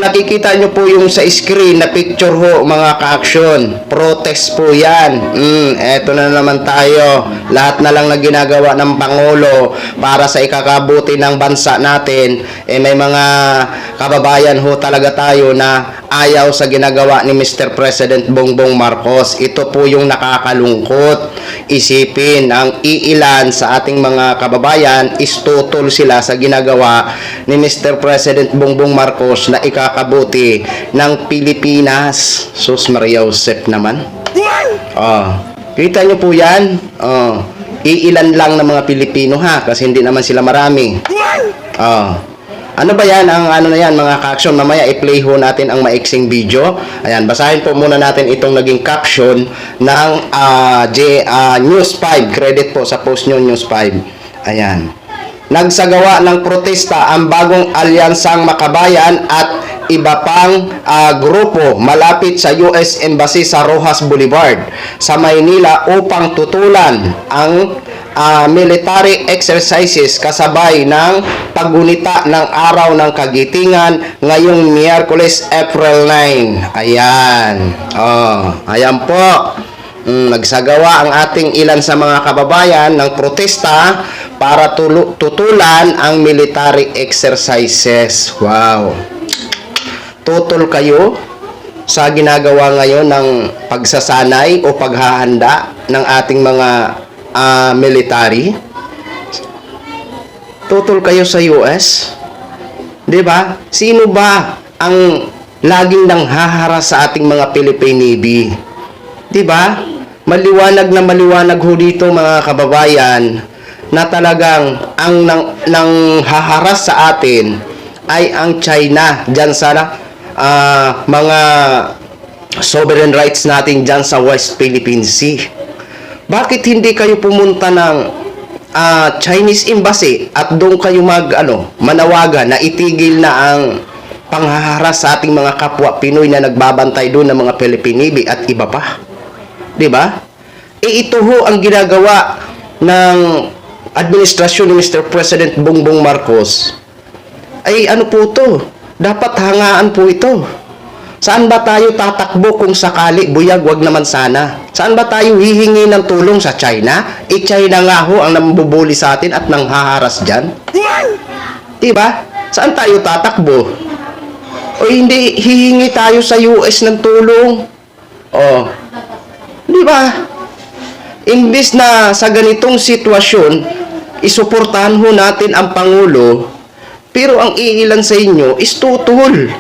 Nakikita nyo po yung sa screen na picture ho, mga ka-action. Protest po yan. Eto na naman tayo. Lahat na lang na ginagawa ng Pangulo para sa ikakabuti ng bansa natin. May mga kababayan ho talaga tayo na ayaw sa ginagawa ni Mr. President Bongbong Marcos. Ito po yung nakakalungkot. Isipin, ang iilan sa ating mga kababayan is tutol sila sa ginagawa ni Mr. President Bongbong Marcos na ikakabuti ng Pilipinas. Sus Maria Josep naman. Kita nyo po yan? Iilan lang ng mga Pilipino ha, kasi hindi naman sila marami. Ano ba yan? Ang ano na yan, mga ka-action, mamaya i-play ho natin ang maiksing video. Ayan, basahin po muna natin itong naging caption ng News 5. Credit po sa post nyo, News 5. Ayan. Nagsagawa ng protesta ang bagong alyansang Makabayan at iba pang grupo malapit sa US Embassy sa Roxas Boulevard sa Maynila upang tutulan ang military exercises kasabay ng paggunita ng Araw ng Kagitingan ngayong Miyerkules, April 9. Ayan. Ayan po. Nagsagawa ang ating ilan sa mga kababayan ng protesta para tutulan ang military exercises. Wow. Tutol kayo sa ginagawa ngayon ng pagsasanay o paghahanda ng ating mga military. Tutol kayo sa US. 'Di ba? Sino ba ang laging nanghaharas sa ating mga Philippine Navy? 'Di ba? Maliwanag na maliwanag ho dito, mga kababayan, na talagang ang nanghaharas sa atin ay ang China diyan sa mga sovereign rights natin diyan sa West Philippine Sea. Bakit hindi kayo pumunta ng Chinese Embassy at doon kayo manawagan na itigil na ang panghaharas sa ating mga kapwa Pinoy na nagbabantay doon ng mga Philippine Navy at iba pa? 'Di ba? Ito ho ang ginagawa ng administrasyon ni Mr. President Bongbong Marcos. Ay ano po to? Dapat hangaan po ito. Saan ba tayo tatakbo kung sakali? Buyag, wag naman sana. Saan ba tayo hihingi ng tulong sa China? China nga ho ang nambubuli sa atin at nanghaharas dyan. Diba? Saan tayo tatakbo? O hindi hihingi tayo sa US ng tulong? Diba? Imbis na sa ganitong sitwasyon, isuportahan ho natin ang Pangulo, pero ang iilan sa inyo is tutol.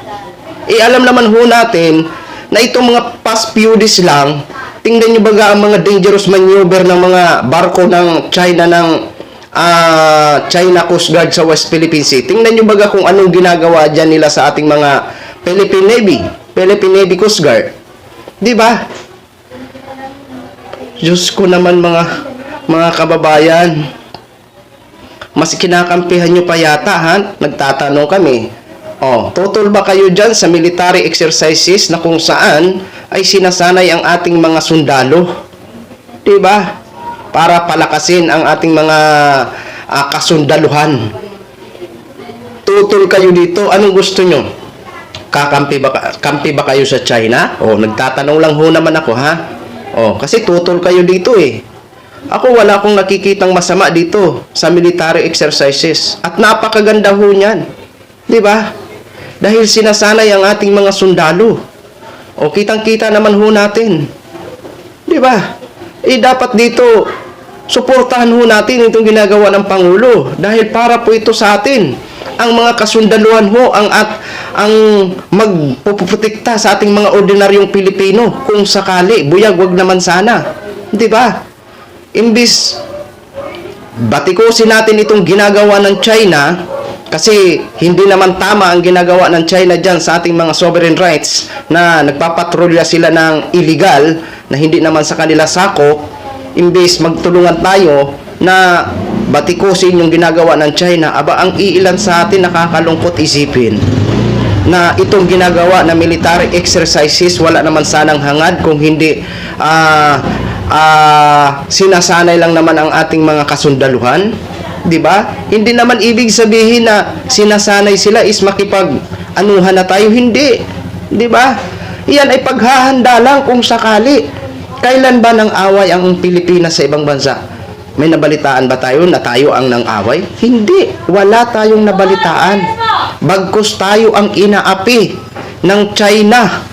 Alam naman ho natin na itong mga past few days lang, tingnan nyo baga ang mga dangerous maneuver ng mga barko ng China China Coast Guard sa West Philippine Sea. Tingnan nyo baga kung anong ginagawa dyan nila sa ating mga Philippine Navy Coast Guard. Di ba? Diyos ko naman, mga kababayan. Mas kinakampihan nyo pa yata, ha? Nagtatanong kami. Tutol ba kayo dyan sa military exercises na kung saan ay sinasanay ang ating mga sundalo? Diba? Para palakasin ang ating mga kasundaluhan. Tutol kayo dito. Anong gusto nyo? Kampi ba kayo sa China? Nagtatanong lang ho naman ako, ha? Kasi tutol kayo dito eh. Ako wala akong nakikitang masama dito sa military exercises. At napakaganda ho niyan. Diba? Dahil sinasanay ang ating mga sundalo. Kitang-kita naman ho natin. Diba? Dapat dito, suportahan ho natin itong ginagawa ng Pangulo. Dahil para po ito sa atin. Ang mga kasundaluhan ho, ang magpuprotekta sa ating mga ordinaryong Pilipino. Kung sakali, buyag, wag naman sana. Diba? Imbis batikusin natin itong ginagawa ng China, kasi hindi naman tama ang ginagawa ng China dyan sa ating mga sovereign rights na nagpapatrolya sila ng illegal na hindi naman sa kanila sakop. Imbis magtulungan tayo na batikusin yung ginagawa ng China, ang iilan sa atin nakakalungkot isipin na itong ginagawa na military exercises wala naman sanang hangad kung hindi sinasanay lang naman ang ating mga kasundaluhan. 'Di ba? Hindi naman ibig sabihin na sinasanay sila is anuhan na tayo. Hindi. Di ba? Yan ay paghahanda lang kung sakali. Kailan ba nang away ang Pilipinas sa ibang bansa? May nabalitaan ba tayo na tayo ang nang-away? Hindi. Wala tayong nabalitaan. Bagkus tayo ang inaapi ng China.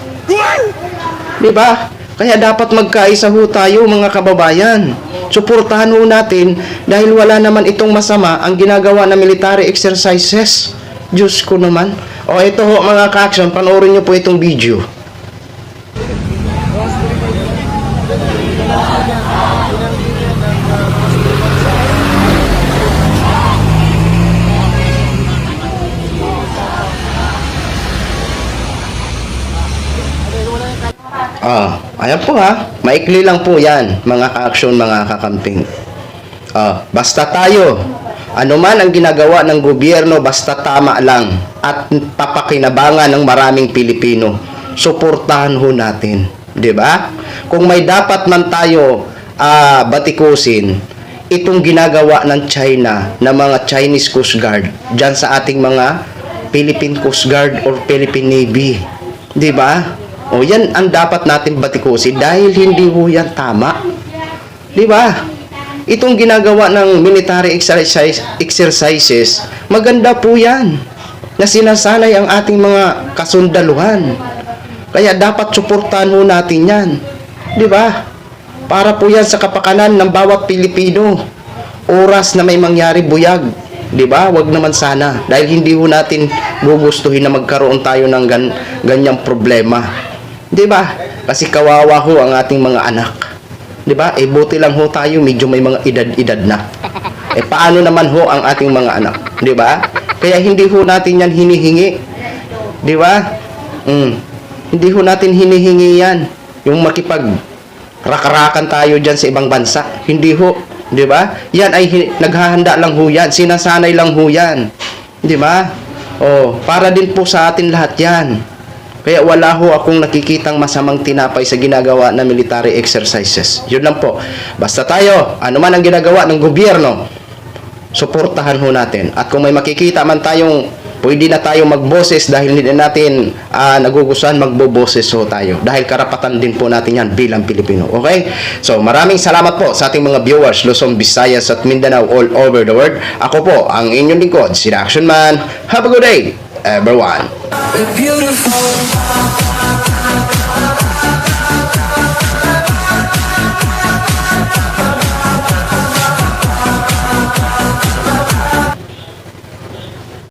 Di ba? Kaya dapat magkaisa ho tayo mga kababayan. Suportahan ho natin dahil wala naman itong masama ang ginagawa na military exercises. Diyos ko naman. O ito ho mga ka-action, panoorin nyo po itong video. Ayan po ha. Maikli lang po yan, mga ka-action, mga kakamping. Basta tayo, ano man ang ginagawa ng gobyerno, basta tama lang at papakinabangan ng maraming Pilipino. Suportahan ho natin. Di ba? Kung may dapat man tayo batikusin, itong ginagawa ng China, na mga Chinese Coast Guard, dyan sa ating mga Philippine Coast Guard or Philippine Navy. Di ba? O yan ang dapat natin batikusin dahil hindi ho yan tama. Di ba? Itong ginagawa ng military exercises, maganda po yan na sinasanay ang ating mga kasundaluhan. Kaya dapat suportahan ho natin yan. Di ba? Para po yan sa kapakanan ng bawat Pilipino. Oras na may mangyari buyag. Di ba? Wag naman sana. Dahil hindi ho natin gugustuhin na magkaroon tayo ng ganyang problema. Di ba? Kasi kawawa ho ang ating mga anak. Di ba? Buti lang ho tayo, medyo may mga edad-edad na. Paano naman ho ang ating mga anak? Di ba? Kaya hindi ho natin yan hinihingi. Di ba? Hindi ho natin hinihingi yan. Yung makipag-rakarakan tayo dyan sa ibang bansa. Hindi ho. Di ba? Yan ay naghahanda lang ho yan. Sinasanay lang ho yan. Di ba? Para din po sa atin lahat yan. Kaya wala ho akong nakikitang masamang tinapay sa ginagawa na military exercises. Yun lang po. Basta tayo, ano man ang ginagawa ng gobyerno, suportahan ho natin. At kung may makikita man tayong pwede na tayo magboses dahil hindi natin nagugustuhan, magboboses ho tayo. Dahil karapatan din po natin yan bilang Pilipino. Okay? So, maraming salamat po sa ating mga viewers, Luzon, Visayas at Mindanao all over the world. Ako po, ang inyong lingkod, si Action Man. Have a good day, everyone. Beautiful.